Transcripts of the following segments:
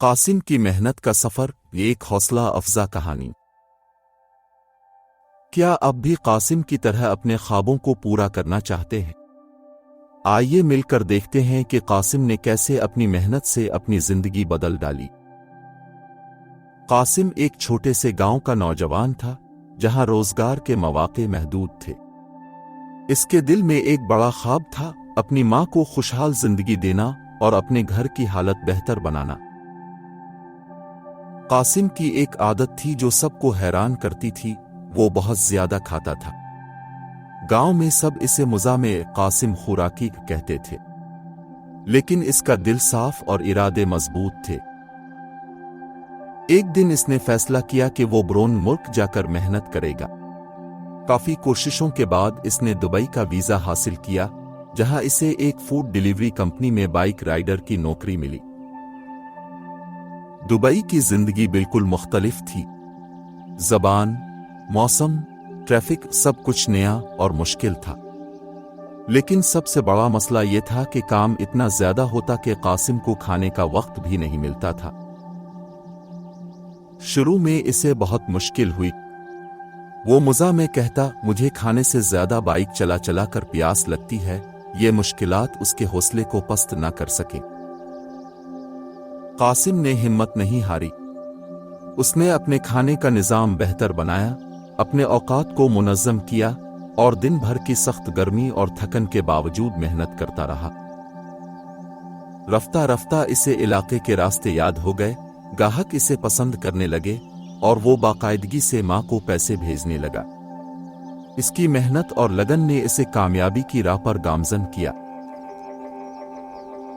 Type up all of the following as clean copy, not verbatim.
قاسم کی محنت کا سفر، ایک حوصلہ افزا کہانی۔ کیا اب بھی قاسم کی طرح اپنے خوابوں کو پورا کرنا چاہتے ہیں؟ آئیے مل کر دیکھتے ہیں کہ قاسم نے کیسے اپنی محنت سے اپنی زندگی بدل ڈالی۔ قاسم ایک چھوٹے سے گاؤں کا نوجوان تھا جہاں روزگار کے مواقع محدود تھے۔ اس کے دل میں ایک بڑا خواب تھا، اپنی ماں کو خوشحال زندگی دینا اور اپنے گھر کی حالت بہتر بنانا۔ قاسم کی ایک عادت تھی جو سب کو حیران کرتی تھی، وہ بہت زیادہ کھاتا تھا۔ گاؤں میں سب اسے مزاح میں قاسم خوراکی کہتے تھے، لیکن اس کا دل صاف اور ارادے مضبوط تھے۔ ایک دن اس نے فیصلہ کیا کہ وہ برون ملک جا کر محنت کرے گا۔ کافی کوششوں کے بعد اس نے دبئی کا ویزا حاصل کیا، جہاں اسے ایک فوڈ ڈیلیوری کمپنی میں بائک رائڈر کی نوکری ملی۔ دبئی کی زندگی بالکل مختلف تھی۔ زبان، موسم، ٹریفک، سب کچھ نیا اور مشکل تھا۔ لیکن سب سے بڑا مسئلہ یہ تھا کہ کام اتنا زیادہ ہوتا کہ قاسم کو کھانے کا وقت بھی نہیں ملتا تھا۔ شروع میں اسے بہت مشکل ہوئی۔ وہ مزاح میں کہتا، مجھے کھانے سے زیادہ بائک چلا چلا کر پیاس لگتی ہے۔ یہ مشکلات اس کے حوصلے کو پست نہ کر سکیں۔ قاسم نے ہمت نہیں ہاری۔ اس نے اپنے کھانے کا نظام بہتر بنایا، اپنے اوقات کو منظم کیا اور دن بھر کی سخت گرمی اور تھکن کے باوجود محنت کرتا رہا۔ رفتہ رفتہ اسے علاقے کے راستے یاد ہو گئے، گاہک اسے پسند کرنے لگے اور وہ باقاعدگی سے ماں کو پیسے بھیجنے لگا۔ اس کی محنت اور لگن نے اسے کامیابی کی راہ پر گامزن کیا۔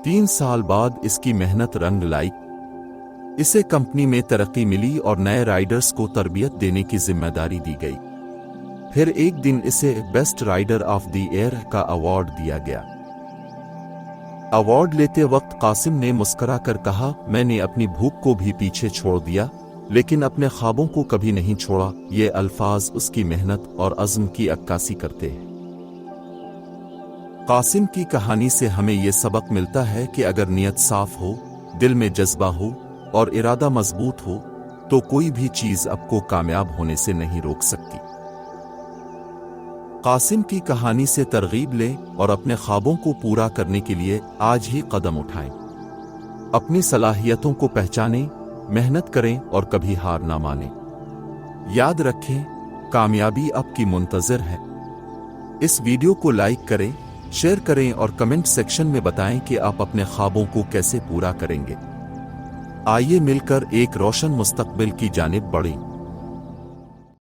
3 سال بعد اس کی محنت رنگ لائی۔ اسے کمپنی میں ترقی ملی اور نئے رائڈرز کو تربیت دینے کی ذمہ داری دی گئی۔ پھر ایک دن اسے best rider of the year کا ایوارڈ دیا گیا۔ ایوارڈ لیتے وقت قاسم نے مسکرا کر کہا، میں نے اپنی بھوک کو بھی پیچھے چھوڑ دیا، لیکن اپنے خوابوں کو کبھی نہیں چھوڑا۔ یہ الفاظ اس کی محنت اور عزم کی عکاسی کرتے ہیں۔ قاسم کی کہانی سے ہمیں یہ سبق ملتا ہے کہ اگر نیت صاف ہو، دل میں جذبہ ہو اور ارادہ مضبوط ہو تو کوئی بھی چیز آپ کو کامیاب ہونے سے نہیں روک سکتی۔ قاسم کی کہانی سے ترغیب لیں اور اپنے خوابوں کو پورا کرنے کے لیے آج ہی قدم اٹھائیں۔ اپنی صلاحیتوں کو پہچانیں، محنت کریں اور کبھی ہار نہ مانیں۔ یاد رکھیں، کامیابی آپ کی منتظر ہے۔ اس ویڈیو کو لائک کریں، شیئر کریں اور کمنٹ سیکشن میں بتائیں کہ آپ اپنے خوابوں کو کیسے پورا کریں گے۔ آئیے مل کر ایک روشن مستقبل کی جانب بڑھیں۔